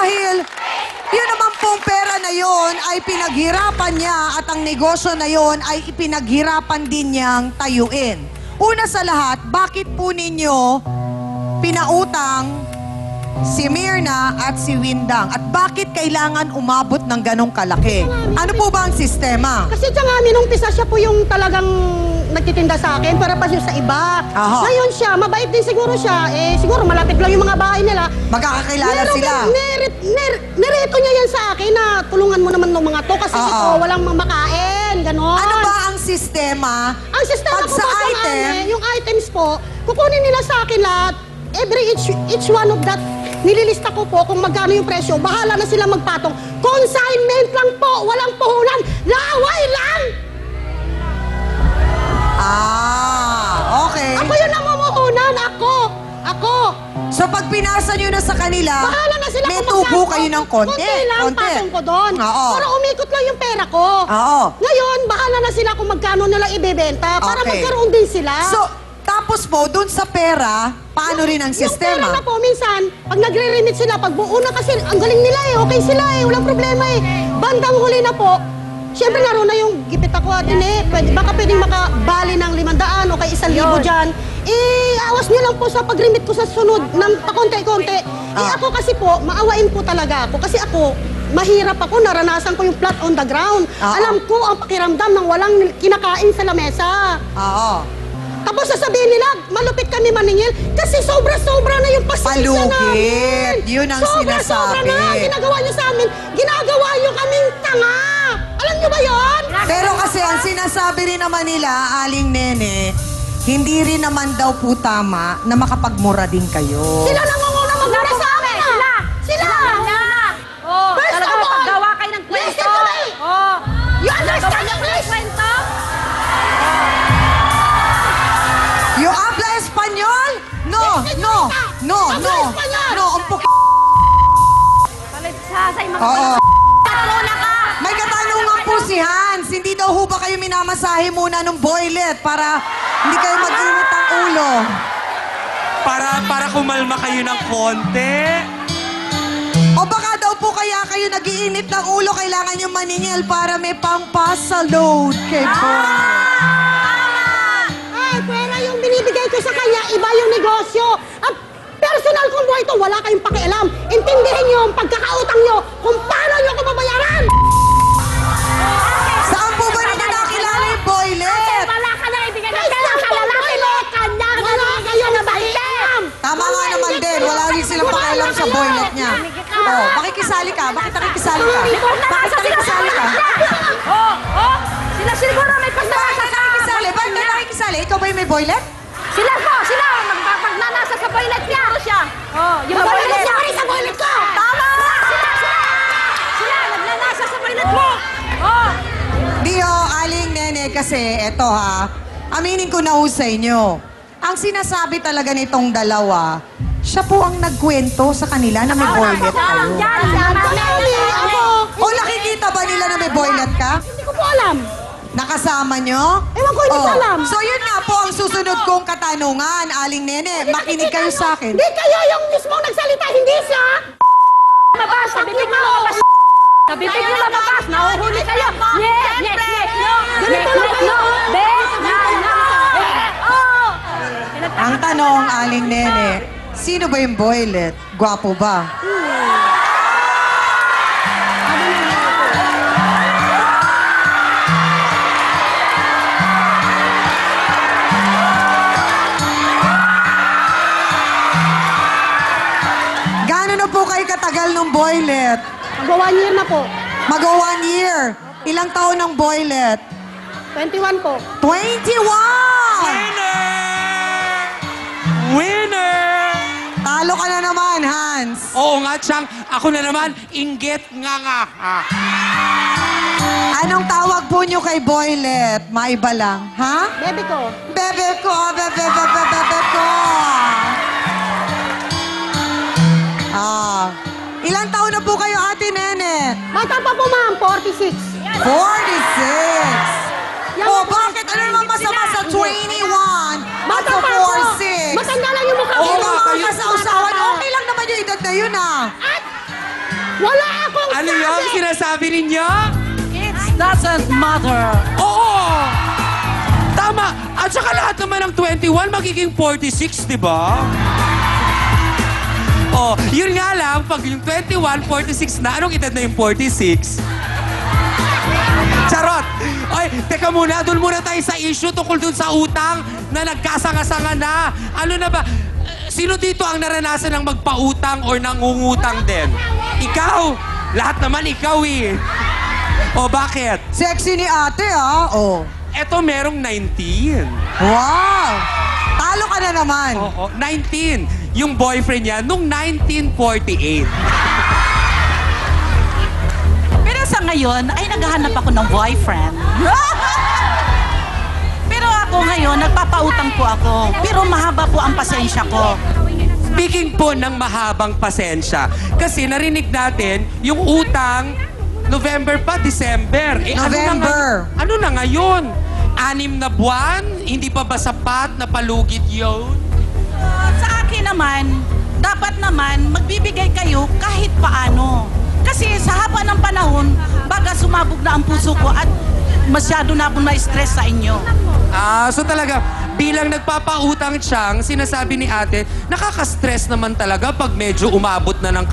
dahil yun naman pong pera na yon ay pinaghirapan niya at ang negosyo na yon ay ipinaghirapan din niyang tayuin. Una sa lahat, bakit po ninyo pinautang si Myrna at si Windang? At bakit kailangan umabot ng ganong kalaki? Ano po ba ang sistema? Kasi sa amin, umpisa siya po yung talagang nagtitinda sa akin para pa siya sa iba. Aha. Ngayon siya, mabait din siguro siya. Siguro malapit lang yung mga bahay nila. Magkakakilala sila. Nireto niya yan sa akin na tulungan mo naman ng mga to kasi ito, walang makain, gano'n. Ano ba ang sistema? Ang sistema Pag ko sa po item, yung items po, kukunin nila sa akin lahat. Each one of that, nililista ko po kung magkano yung presyo. Bahala na sila magpatong. Consignment lang po, walang puhunan. Laway lang! Okay. Ako yun ang mamuhunan, ako. So pag pinasa nyo na sa kanila, Bahala na sila may kung tubo magkano. kayo ng konti. Konti lang, patong ko doon. Oo. Para umikot lang yung pera ko. Oo. Ngayon, bahala na sila kung magkano nila ibebenta para Okay. magkaroon din sila. So, tapos po, dun sa pera, paano rin ang Yung pera sistema? na po, minsan, pag nagre-remit sila, pag buo na kasi, ang galing nila okay sila walang problema Bandang huli na po, siyempre naroon na yung gipit ako at baka pwedeng makabali ng 500 o kay 1,000 dyan. Awas niyo lang po sa pag-remit ko sa sunod ng pakonti-konti. Ako kasi po, maawain po talaga ako. Kasi ako, mahirap ako, naranasan ko yung flat on the ground. Alam ko ang pakiramdam ng walang kinakain sa lamesa. Tapos sasabihin nila, malupit kami maningil kasi sobra-sobra na yung pasensya namin. Palugit. Yun ang Sobra-sobra sinasabi. na ginagawa niyo sa amin. Ginagawa niyo kaming tanga. Alam niyo ba yon? Pero kasi ang sinasabi rin naman nila, Aling Nene, hindi rin naman daw po tama na makapagmura din kayo. Sila nangunguna magmura sa amin. Sila! First Talaga of all, maggawa kayo ng kwento. listen to me. You understand me, please? Yung habla Espanyol? No, Habla Espanyol. no, un poquito. Palit sa mga Oo. patrona ka. May katanungan po si Hans. Hindi daw ho ba kayo minamasahe muna ng boylet para hindi kayo mag-init ang ulo? Para kumalma kayo ng konti. O baka daw po kaya kayo nag-iinit ng ulo, kailangan yung maningil para may pampasa-load kay boy. Pera yung binibigay ko sa kanya, iba yung negosyo. At personal kong buhay ito, wala kayong pakialam. Intindihin niyo ang pagkakautang niyo kung paano niyo ako mabayaran. Saan po ba ninyo nakilala yung boylet? Wala ka na ibigay ng Ay, pera sa sampung lalaki mo. boylet! Wala kayong pakialam. Tama nga naman din, wala rin silang pakialam sa boylet niya. Oh, makikisali ka? Bakit nakikisali ka? Bakit nakikisali ka? Sila siguro may pagtawasa Bakit nakikisali? Bakit ka nakikisali? Ikaw ba yung may boylet? Sila magnanasa sa boylet niya. Siya. Yung boylet niya. Sa boylet ko! Tama! Sila nagnanasa sa boylet mo. Di ho, Aling Nene, kasi eto ha, aminin ko na ho sa inyo. Ang sinasabi talaga nitong dalawa, siya po ang nagkwento sa kanila na may boylet kayo. O nakikita ba nila na may boylet ka? Hindi ko po alam. Nakasama nyo? Ewan ko, hindi ko alam. So yun nga po ang susunod kong katanungan, Aling Nene. Makinig kayo sa akin. Hindi kayo yung mismong nagsalita, hindi siya. Mabas, sa bibig mo lumabas. Sa bibig mo lumabas, nahuhuli kayo. Ganito lang kayo. Ang tanong, Aling Nene, sino ba yung boylet? Gwapo ba? Gano'n na po kayo katagal ng boylet? Mag-1 year na po. Mag-1 year. Ilang taon ng boylet? 21 po. 21! Winner! Talo ka na naman, Hans. Oo nga, Chang. Ako na naman, inggit nga. Anong tawag po nyo kay boylet? Maiba lang, ha? Baby ko. Bebe ko, bebe ko. Ilang taon na po kayo, Ate Nene? Bata pa po, ma'am. 46. 46. Oh, bakit? Ano naman masama sa 21? At sa 46? Matanda lang yung mukha ko. Di ba mga kayo- kasausawan? Okay lang naman yung edad na yun, ah. Wala akong Ano yung sinasabi ninyo? It doesn't matter. Oo! Tama! At saka lahat naman ng 21 magiging 46, di ba? Oh, yun nga lang, pag yung 21, 46 na, anong edad na yung 46? Charot! Ay, teka muna, doon muna tayo sa issue tungkol dun sa utang na nagkasanga-sanga na. Ano na ba? Sino dito ang naranasan ng magpautang or nangungutang din? Ikaw! Lahat naman ikaw eh. O bakit? Sexy ni ate, ah. Oh. Eto merong 19. Wow! Talo ka na naman. Oo, 19. Yung boyfriend niya nung 1948. Pero sa ngayon, ay naghahanap ako ng boyfriend. Pero ako ngayon, nagpapautang po ako. Pero mahaba po ang pasensya ko. Speaking po ng mahabang pasensya, kasi narinig natin yung utang November pa, December. November. Ano na ngayon? 6 na buwan? Hindi pa ba sapat na palugit yun? Sa akin naman, dapat naman magbibigay kayo kahit paano. Kasi sa haba ng panahon, baga sumabog na ang puso ko at masyado na akong na-stress sa inyo. So talaga, bilang nagpapautang siyang, sinasabi ni ate, nakaka-stress naman talaga pag medyo umabot na ng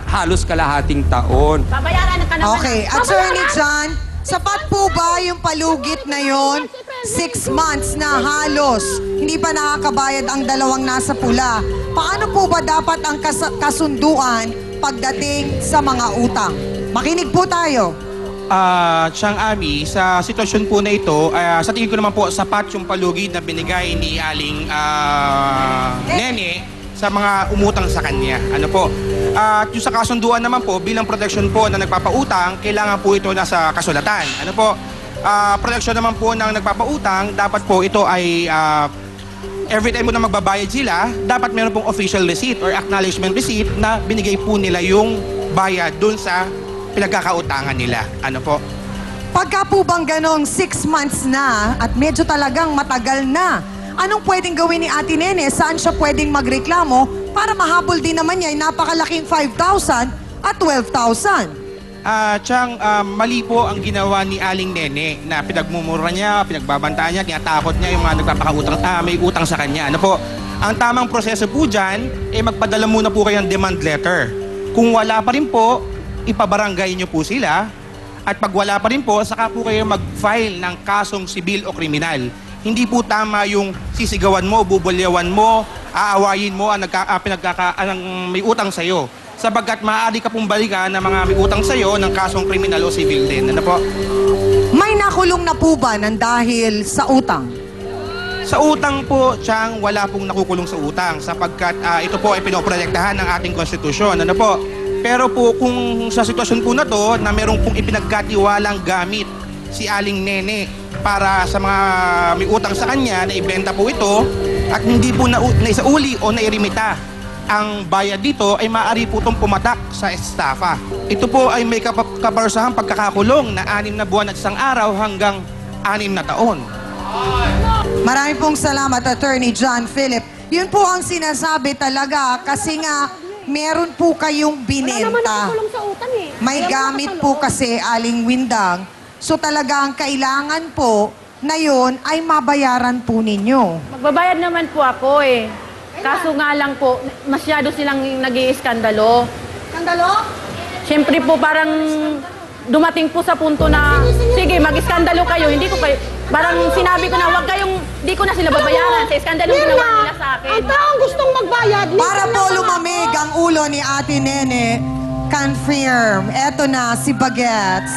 halos kalahating taon. Babayaran ka naman. Okay, Attorney John, sapat po ba yung palugit na yon? 6 months na halos, hindi pa nakakabayad ang dalawang nasa pula. Paano po ba dapat ang kasunduan pagdating sa mga utang? Makinig po tayo. Siyang Ami, sa sitwasyon po na ito, sa tingin ko naman po, sapat yung palugid na binigay ni Aling Nene sa mga umutang sa kanya. Ano po? At yung sa kasunduan naman po, bilang protection po na nagpapautang, kailangan po ito nasa kasulatan. Ano po? Protection naman po ng nagpapautang, dapat po ito ay every time po na magbabayad sila, dapat meron pong official receipt or acknowledgement receipt na binigay po nila yung bayad dun sa pinagkakautangan nila. Ano po? Pagka po bang ganong 6 months na at medyo talagang matagal na, anong pwedeng gawin ni Ate Nene? Saan siya pwedeng magreklamo para mahabol din naman niya yung napakalaking 5,000 at 12,000? Chang, mali po ang ginawa ni Aling Nene na pinagmumura niya, pinagbabantaan niya, tinatakot niya yung mga nagpapakautang, may utang sa kanya. Ano po? Ang tamang proseso po dyan, magpadala muna po kayo ng demand letter. Kung wala pa rin po, ipabarangay niyo po sila. At pag wala pa rin po, saka po kayo mag-file ng kasong sibil o kriminal. Hindi po tama yung sisigawan mo, bubulyawan mo, aawayin mo ang may utang sa'yo. Sapagkat maaari ka pong balikan ng mga may utang sa'yo ng kasong kriminal o civil din. Ano po? May nakulong na po ba ng dahil sa utang? Sa utang po, Chang, wala pong nakukulong sa utang sapagkat ito po ay pinoprotektahan ng ating konstitusyon. Ano po? Pero po kung sa sitwasyon po na to na merong pong ipinagkatiwalang gamit si Aling Nene para sa mga may utang sa kanya na ibenta po ito at hindi po naisauli o nairimita ang bayad dito ay maaari po itong pumatak sa estafa. Ito po ay may kaparusahang pagkakakulong na 6 na buwan at 1 araw hanggang 6 na taon. Marami pong salamat, Attorney John Philip. Yun po ang sinasabi talaga kasi nga meron po kayong Wala naman binenta. nakukulong sa utang eh. May Kaya gamit makakasalo. po kasi Aling Windang. So talagang kailangan po na yun ay mabayaran po ninyo. Magbabayad naman po ako eh. Kaso nga lang po, masyado silang nag-iiskandalo. Skandalo? Siyempre po parang dumating po sa punto na, sige, mag-iskandalo kayo, hindi ko kayo, parang sinabi ko na, wag kayong, hindi ko na sila babayaran sa iskandalo Mirna, ginawa nila sa akin. ang taong gustong magbayad, Para minsan po lang lumamig ang ulo ni Ate Nene, confirm, eto na si Bagets.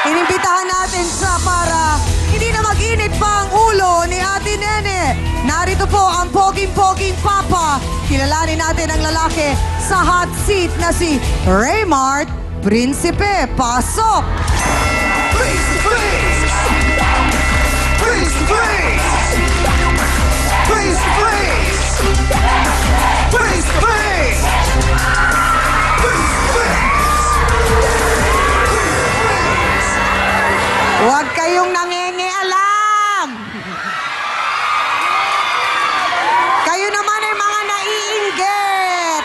Inimbitahan natin siya para hindi na mag-init pa ang ulo ni Ate Nene. Narito po ang poging-poging papa. Kilalanin natin ang lalaki sa hot seat na si Raymart Principe. Pasok! Face to face! Face to face! Face to face! Face to face! Huwag kayong nangingialam! Kayo naman ay mga naiinggit!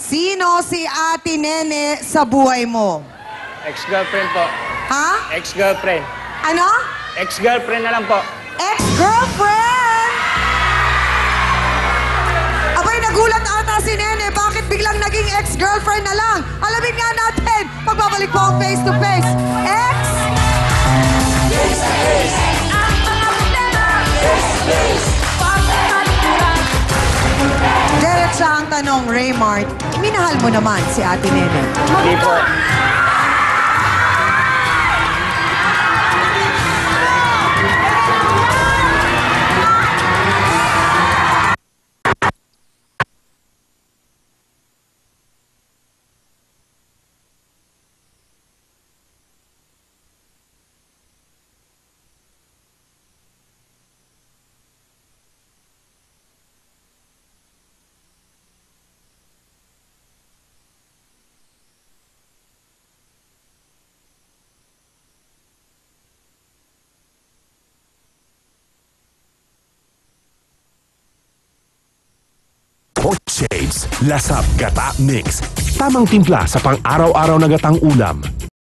Sino si Ate Nene sa buhay mo? Ex-girlfriend po. Ha? Ex-girlfriend. Ano? Ex-girlfriend na lang po. Ex-girlfriend! Abay, nagulat ata si Nene. Bakit biglang naging ex-girlfriend na lang? Alamin nga natin. Pagbabalik po ang face to face. Ex! Diretsa ang tanong, Raymart. Minahal mo naman si Ate Nene. Hindi po. Hot Shades Lasap Gata Mix. Tamang timpla sa pang-araw-araw na gatang ulam.